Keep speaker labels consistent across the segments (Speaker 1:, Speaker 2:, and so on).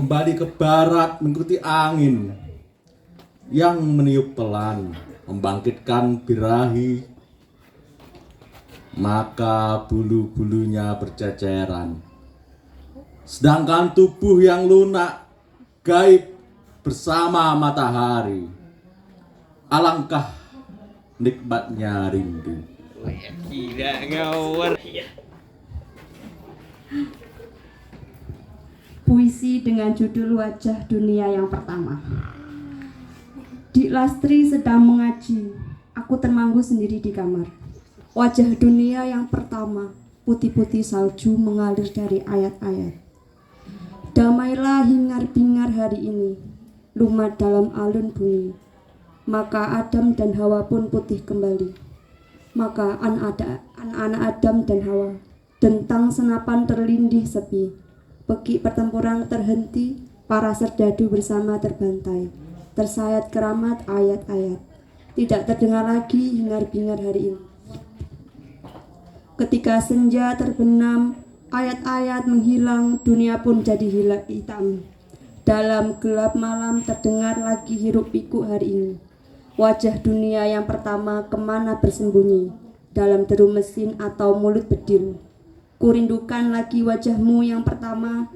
Speaker 1: kembali ke barat mengikuti angin yang meniup pelan, membangkitkan birahi, maka bulu-bulunya berceceran. Sedangkan tubuh yang lunak, gaib bersama matahari. Alangkah nikmatnya rindu.
Speaker 2: Gila ngawur.
Speaker 3: Puisi dengan judul Wajah Dunia yang Pertama. Dik Lastri sedang mengaji. Aku termanggu sendiri di kamar. Wajah dunia yang pertama, putih-putih salju mengalir dari ayat-ayat. Damailah hingar-bingar hari ini, lumat dalam alun bunyi. Maka Adam dan Hawa pun putih kembali. Maka anak-anak Adam dan Hawa dentang senapan terlindih sepi. Peki pertempuran terhenti, para serdadu bersama terbantai. Tersayat keramat ayat-ayat. Tidak terdengar lagi hingar-bingar hari ini. Ketika senja terbenam, ayat-ayat menghilang, dunia pun jadi hitam. Dalam gelap malam terdengar lagi hiruk pikuk hari ini. Wajah dunia yang pertama kemana bersembunyi? Dalam deru mesin atau mulut bedil? Kurindukan lagi wajahmu yang pertama.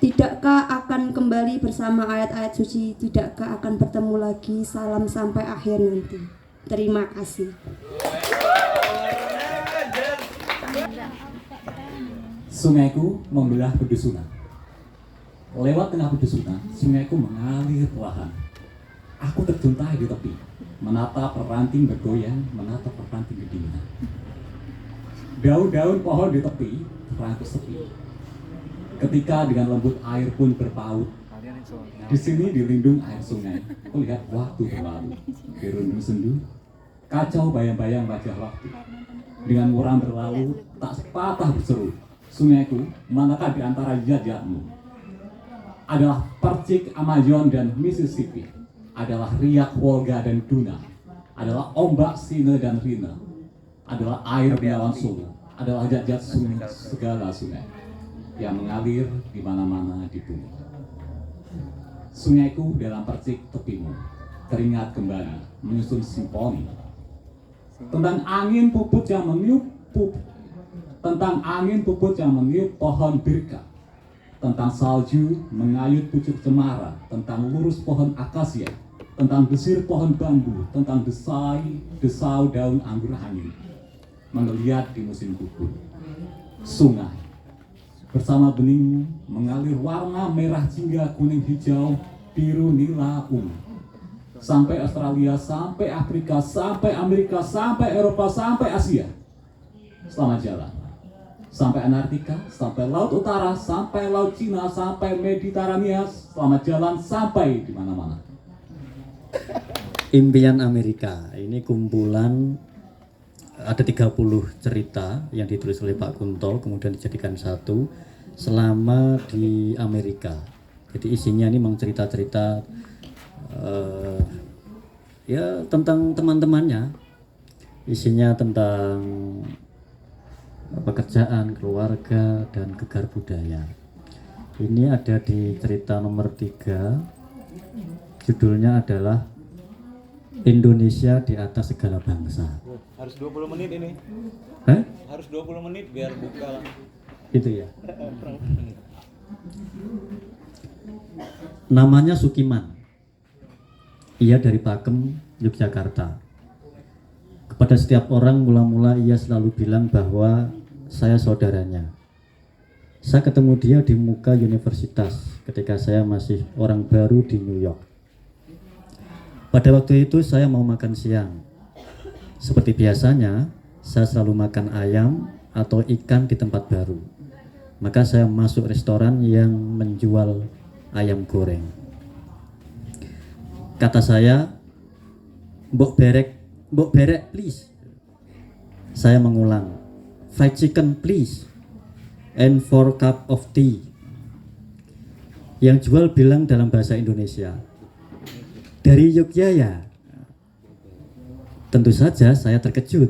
Speaker 3: Tidakkah akan kembali bersama ayat-ayat suci? Tidakkah akan bertemu lagi? Salam sampai akhir nanti. Terima kasih.
Speaker 4: Sungaiku membelah pedusunan. Lewat tengah pedusunan, sungaiku mengalir perlahan. Aku terjuntai di tepi, menatap ranting bergoyang, menatap ranting kedinginan. Daun-daun pohon di tepi terangkus sepi. Ketika dengan lembut air pun berpaut. Di sini di lindung air sungai, aku lihat waktu berlalu. Dirundung sendu, kacau bayang-bayang wajah waktu. Dengan muram berlalu, tak sepatah berseru. Sungaiku, manakah di antara jajatmu? Adalah percik Amazon dan Mississippi. Adalah riak Wolga dan Duna. Adalah ombak Sine dan Rina. Adalah air Bengawan Solo. Adalah jajat sungai, segala sungai yang mengalir di mana-mana di bumi. Sungaiku dalam percik tepimu, teringat kembali menyusun simfoni tentang angin puput yang meniup pohon birka, tentang salju mengayut pucuk cemara, tentang lurus pohon akasia, tentang desir pohon bambu, tentang desau daun anggur angin menggeliat di musim gugur. Sungai bersama beningmu mengalir warna merah jingga, kuning, hijau, biru, nila, ungu. Sampai Australia, sampai Afrika, sampai Amerika, sampai Eropa, sampai Asia. Selamat jalan. Sampai Antartika, sampai Laut Utara, sampai Laut Cina, sampai Mediterania. Selamat jalan sampai di mana-mana.
Speaker 5: Impian Amerika, ini kumpulan ada 30 cerita yang ditulis oleh Pak Kunto, kemudian dijadikan satu selama di Amerika. Jadi isinya ini memang cerita-cerita ya tentang teman-temannya. Isinya tentang pekerjaan, keluarga, dan gegar budaya. Ini ada di cerita nomor 3. Judulnya adalah Indonesia di atas segala bangsa.
Speaker 2: Harus 20 menit ini.
Speaker 5: Hah?
Speaker 2: Harus 20 menit biar buka lah.
Speaker 5: Itu ya. Namanya Sukiman. Ia dari Pakem, Yogyakarta. Kepada setiap orang mula-mula ia selalu bilang bahwa saya saudaranya. Saya ketemu dia di muka universitas ketika saya masih orang baru di New York. Pada waktu itu saya mau makan siang. Seperti biasanya, saya selalu makan ayam atau ikan di tempat baru. Maka saya masuk restoran yang menjual ayam goreng. Kata saya, mbok berek please. Saya mengulang, fried chicken please, and 4 cup of tea. Yang jual bilang dalam bahasa Indonesia, dari Yogyakarta ya? Tentu saja saya terkejut.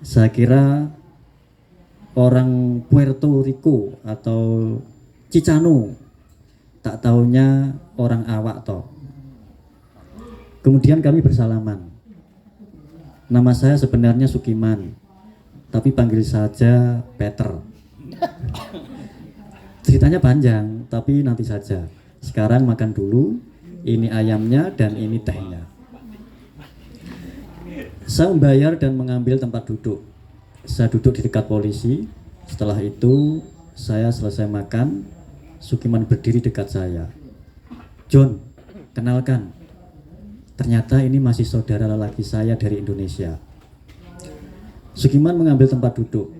Speaker 5: Saya kira orang Puerto Rico atau Chicano. Tak taunya orang awak toh. Kemudian kami bersalaman. Nama saya sebenarnya Sukiman, tapi panggil saja Peter. Ceritanya panjang, tapi nanti saja. Sekarang makan dulu. Ini ayamnya dan ini tehnya. Saya membayar dan mengambil tempat duduk. Saya duduk di dekat polisi. Setelah itu saya selesai makan. Sukiman berdiri dekat saya. John, kenalkan. Ternyata ini masih saudara lelaki saya dari Indonesia. Sukiman mengambil tempat duduk.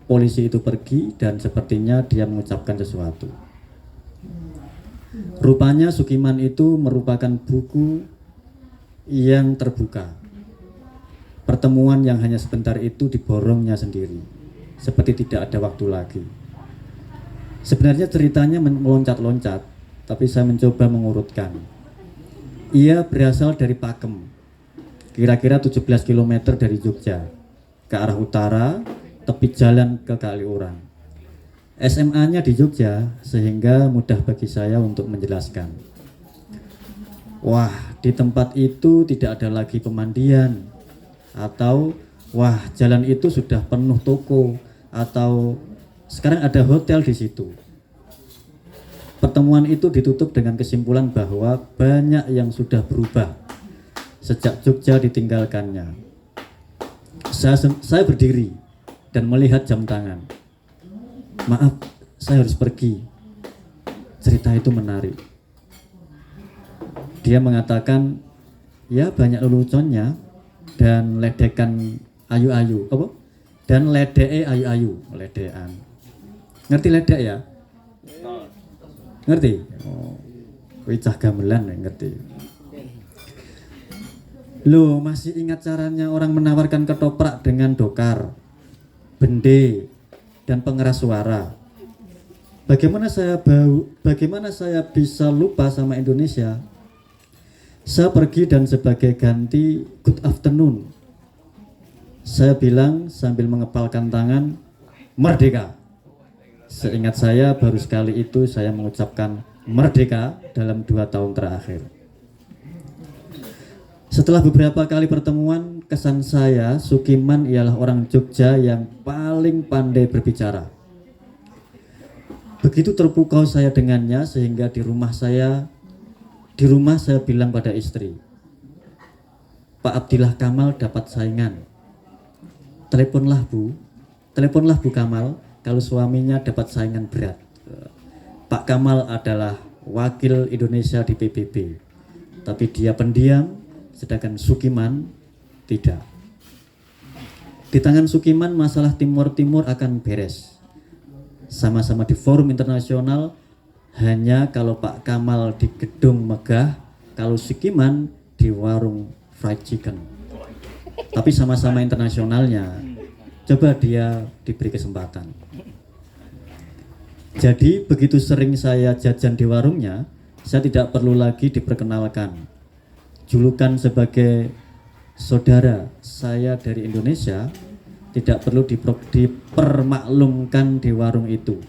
Speaker 5: Polisi itu pergi dan sepertinya dia mengucapkan sesuatu. Rupanya Sukiman itu merupakan buku yang terbuka. Pertemuan yang hanya sebentar itu diborongnya sendiri, seperti tidak ada waktu lagi. Sebenarnya ceritanya meloncat-loncat, tapi saya mencoba mengurutkan. Ia berasal dari Pakem, kira-kira 17 km dari Jogja, ke arah utara, tepi jalan ke Kaliurang. SMA-nya di Jogja, sehingga mudah bagi saya untuk menjelaskan. Wah, di tempat itu tidak ada lagi pemandian, atau wah, jalan itu sudah penuh toko, atau sekarang ada hotel di situ. Pertemuan itu ditutup dengan kesimpulan bahwa banyak yang sudah berubah sejak Jogja ditinggalkannya. Saya berdiri dan melihat jam tangan. Maaf, saya harus pergi. Cerita itu menarik. Dia mengatakan, ya banyak leluconnya dan ledekan ayu-ayu. Apa? Dan ledeke ayu-ayu, ledekan. Ngerti ledek ya? Ngerti? Oh, wicah gamelan ya, ngerti. Loh, masih ingat caranya orang menawarkan ketoprak dengan dokar, bende, dan pengeras suara. Bagaimana saya bisa lupa sama Indonesia? Saya pergi dan sebagai ganti good afternoon, saya bilang sambil mengepalkan tangan, merdeka. Seingat saya baru sekali itu saya mengucapkan merdeka dalam 2 tahun terakhir. Setelah beberapa kali pertemuan, kesan saya Sukiman ialah orang Jogja yang paling pandai berbicara. Begitu terpukau saya dengannya sehingga di rumah saya bilang pada istri, Pak Abdillah Kamal dapat saingan. Teleponlah Bu Kamal kalau suaminya dapat saingan berat. Pak Kamal adalah wakil Indonesia di PBB, tapi dia pendiam, sedangkan Sukiman tidak. Di tangan Sukiman masalah Timur Timur akan beres. Sama-sama di forum internasional, hanya kalau Pak Kamal di gedung megah, kalau Sukiman di warung fried chicken. Tapi sama-sama internasionalnya, coba dia diberi kesempatan. Jadi begitu sering saya jajan di warungnya, saya tidak perlu lagi diperkenalkan. Julukan sebagai saudara saya dari Indonesia tidak perlu dipermaklumkan di warung itu.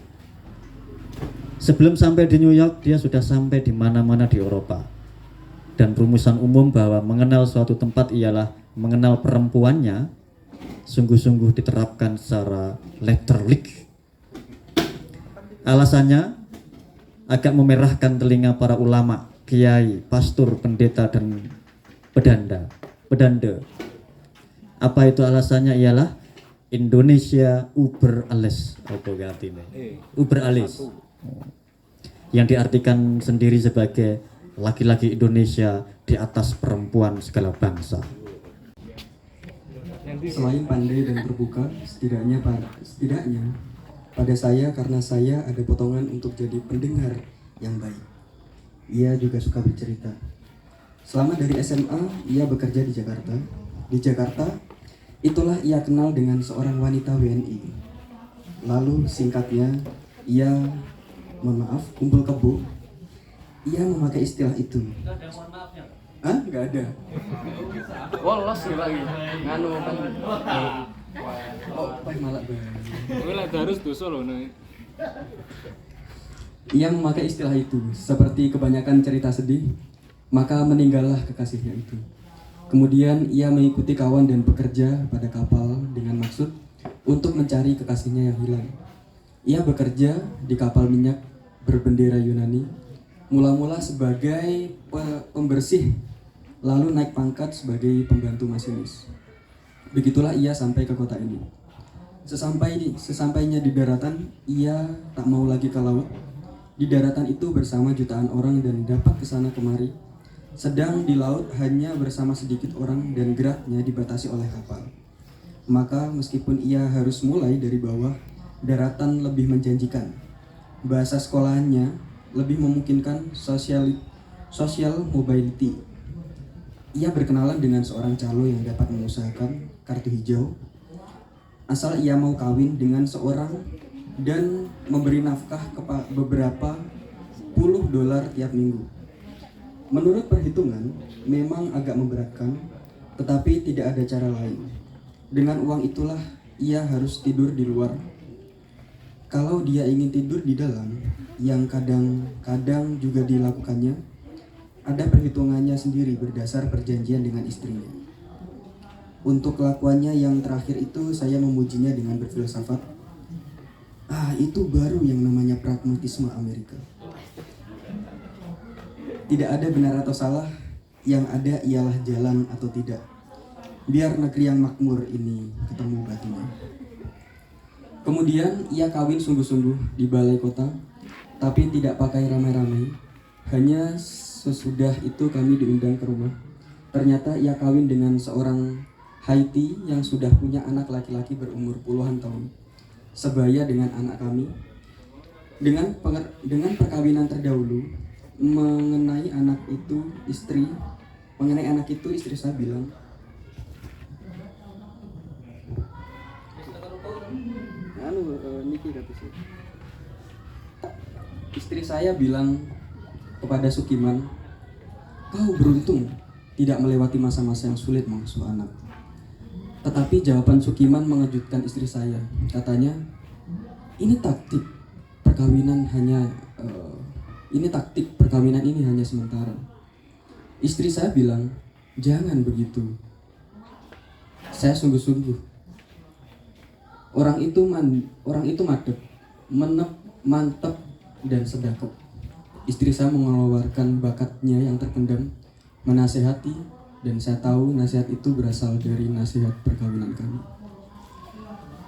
Speaker 5: Sebelum sampai di New York, dia sudah sampai di mana-mana di Eropa. Dan rumusan umum bahwa mengenal suatu tempat ialah mengenal perempuannya sungguh-sungguh diterapkan secara letterlik. Alasannya agak memerahkan telinga para ulama, kiai, pastor, pendeta, dan pedanda. Apa itu alasannya? Ialah Indonesia uber alles. Uber alles. Yang diartikan sendiri sebagai laki-laki Indonesia di atas perempuan segala bangsa.
Speaker 6: Selain pandai dan terbuka, setidaknya pada saya, karena saya ada potongan untuk jadi pendengar yang baik. Ia juga suka bercerita. Selama dari SMA, ia bekerja di Jakarta. Di Jakarta, itulah ia kenal dengan seorang wanita WNI. Lalu singkatnya, ia, mohon maaf, kumpul kebo. Ia memakai istilah itu. Hah? Nggak ada.
Speaker 2: Wolos sih lagi. Nganu kan.
Speaker 6: Oh, malah banget.
Speaker 2: Gue lah harus dosa loh nih.
Speaker 6: Ia memakai istilah itu, seperti kebanyakan cerita sedih, maka meninggallah kekasihnya itu. Kemudian ia mengikuti kawan dan pekerja pada kapal dengan maksud untuk mencari kekasihnya yang hilang. Ia bekerja di kapal minyak berbendera Yunani, mula-mula sebagai pembersih, lalu naik pangkat sebagai pembantu masinis. Begitulah ia sampai ke kota ini. Sesampainya di daratan, ia tak mau lagi ke laut. Di daratan itu bersama jutaan orang dan dapat kesana kemari. Sedang di laut hanya bersama sedikit orang dan geraknya dibatasi oleh kapal. Maka meskipun ia harus mulai dari bawah, daratan lebih menjanjikan. Bahasa sekolahannya lebih memungkinkan social mobility. Ia berkenalan dengan seorang calo yang dapat mengusahakan kartu hijau, asal ia mau kawin dengan seorang dan memberi nafkah beberapa puluh dolar tiap minggu. Menurut perhitungan, memang agak memberatkan, tetapi tidak ada cara lain. Dengan uang itulah ia harus tidur di luar. Kalau dia ingin tidur di dalam, yang kadang-kadang juga dilakukannya, ada perhitungannya sendiri berdasar perjanjian dengan istrinya. Untuk kelakuannya yang terakhir itu saya memujinya dengan berfilsafat. Itu baru yang namanya pragmatisme Amerika. Tidak ada benar atau salah, yang ada ialah jalan atau tidak. Biar negeri yang makmur ini ketemu batunya. Kemudian ia kawin sungguh-sungguh di balai kota, tapi tidak pakai ramai-ramai. Hanya sesudah itu kami diundang ke rumah. Ternyata ia kawin dengan seorang Haiti yang sudah punya anak laki-laki berumur puluhan tahun, sebaya dengan anak kami. Dengan perkawinan terdahulu, mengenai anak itu istri saya bilang, istri saya bilang kepada Sukiman, kau beruntung tidak melewati masa-masa yang sulit mengasuh anak. Tetapi jawaban Sukiman mengejutkan istri saya. Katanya, ini taktik perkawinan ini hanya sementara. Istri saya bilang, jangan begitu. Saya sungguh-sungguh. Orang itu madep, mantep, dan sedekap. Istri saya mengeluarkan bakatnya yang terpendam, menasehati, dan saya tahu nasihat itu berasal dari nasihat perkawinan kami.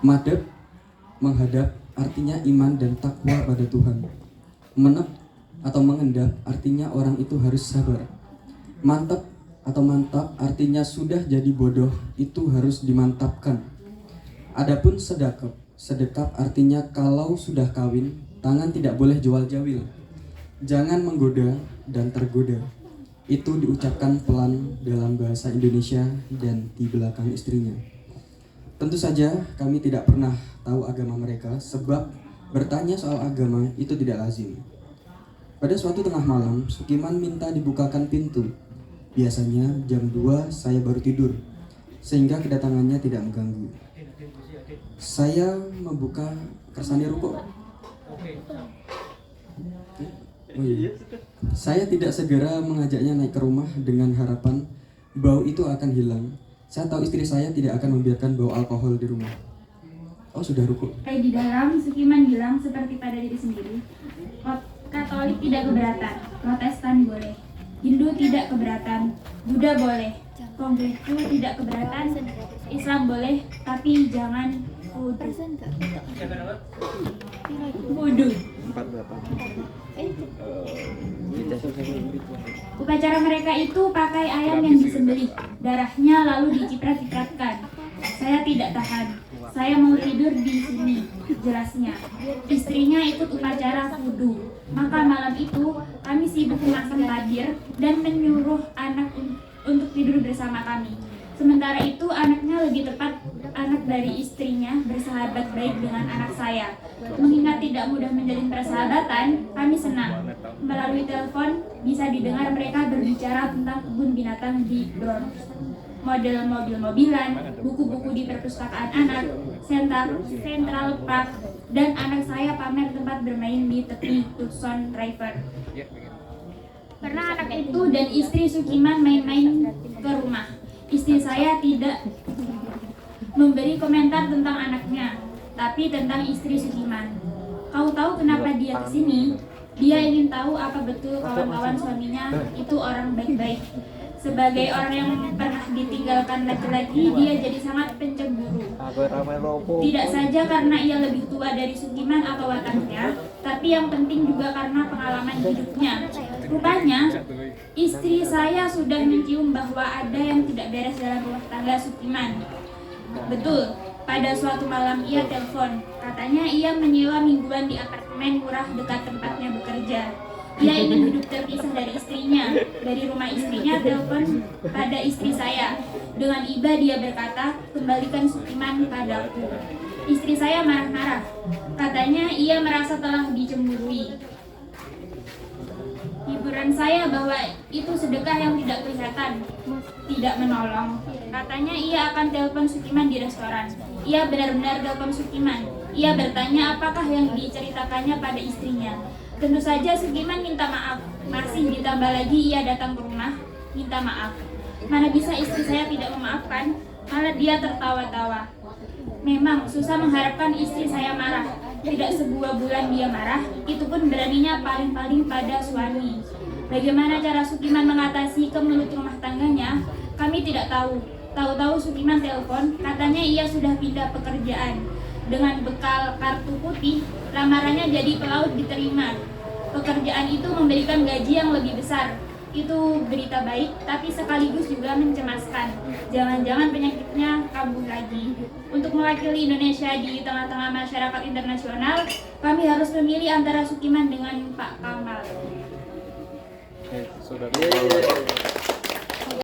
Speaker 6: Madep, menghadap, artinya iman dan takwa pada Tuhan. Menep atau mengendap artinya orang itu harus sabar. Mantap atau mantap artinya sudah jadi bodoh itu harus dimantapkan. Adapun sedekap artinya kalau sudah kawin, tangan tidak boleh jual jawil. Jangan menggoda dan tergoda. Itu diucapkan pelan dalam bahasa Indonesia dan di belakang istrinya. Tentu saja kami tidak pernah tahu agama mereka, sebab bertanya soal agama itu tidak lazim. Pada suatu tengah malam, Sukiman minta dibukakan pintu. Biasanya jam 2 saya baru tidur, sehingga kedatangannya tidak mengganggu. Saya membuka kersane ruko. Saya tidak segera mengajaknya naik ke rumah dengan harapan bau itu akan hilang. Saya tahu istri saya tidak akan membiarkan bau alkohol di rumah. Oh, sudah ruko.
Speaker 7: Di dalam, Sukiman bilang seperti pada diri sendiri, Katolik tidak keberatan, Protestan boleh, Hindu tidak keberatan, Buddha boleh, Konghucu tidak keberatan, Islam boleh, tapi jangan wudu. Upacara mereka itu pakai ayam yang disembelih, darahnya lalu diciprat-cipratkan. Saya tidak tahan. Saya mau tidur di sini, jelasnya. Istrinya ikut upacara wudu. Maka malam itu kami sibuk memasang tabir dan menyuruh anak untuk tidur bersama kami. Sementara itu anaknya, lebih tepat anak dari istrinya, bersahabat baik dengan anak saya. Mengingat tidak mudah menjalin persahabatan, kami senang. Melalui telepon bisa didengar mereka berbicara tentang kebun binatang di Bronx. model mobil-mobilan, buku-buku di perpustakaan anak, Central Park, dan anak saya pamer tempat bermain di tepi Hudson River. Pernah anak itu dan istri Sukiman main-main ke rumah. Istri saya tidak memberi komentar tentang anaknya, tapi tentang istri Sukiman. Kau tahu kenapa dia kesini? Dia ingin tahu apa betul kawan-kawan suaminya itu orang baik-baik. Sebagai orang yang pernah ditinggalkan laki-laki, dia jadi sangat pencemburu. Tidak saja karena ia lebih tua dari Sukiman atau wataknya, tapi yang penting juga karena pengalaman hidupnya. Rupanya, istri saya sudah mencium bahwa ada yang tidak beres dalam rumah tangga Sukiman. Betul, pada suatu malam ia telepon. Katanya ia menyewa mingguan di apartemen murah dekat tempatnya bekerja. Ia ingin hidup terpisah dari istrinya. Dari rumah istrinya telepon pada istri saya. Dengan iba dia berkata, kembalikan Sukiman padaku. Istri saya marah-marah. Katanya ia merasa telah dicemburui. Hiburan saya bahwa itu sedekah yang tidak kelihatan, tidak menolong. Katanya ia akan telepon Sukiman di restoran. Ia benar-benar telepon Sukiman. Ia bertanya apakah yang diceritakannya pada istrinya. Tentu saja Sukiman minta maaf. Masih ditambah lagi ia datang ke rumah, minta maaf. Mana bisa istri saya tidak memaafkan? Malah dia tertawa-tawa. Memang susah mengharapkan istri saya marah. Tidak sebuah bulan dia marah, itu pun beraninya paling-paling pada suami. Bagaimana cara Sukiman mengatasi kemelut rumah tangganya? Kami tidak tahu. Tahu-tahu Sukiman telepon, katanya ia sudah pindah pekerjaan. Dengan bekal kartu putih, lamarannya jadi pelaut diterima. Pekerjaan itu memberikan gaji yang lebih besar. Itu berita baik, tapi sekaligus juga mencemaskan. Jangan-jangan penyakitnya kambuh lagi. Untuk mewakili Indonesia di tengah-tengah masyarakat internasional, kami harus memilih antara Sukiman dengan Pak Kamal.
Speaker 2: Saudara.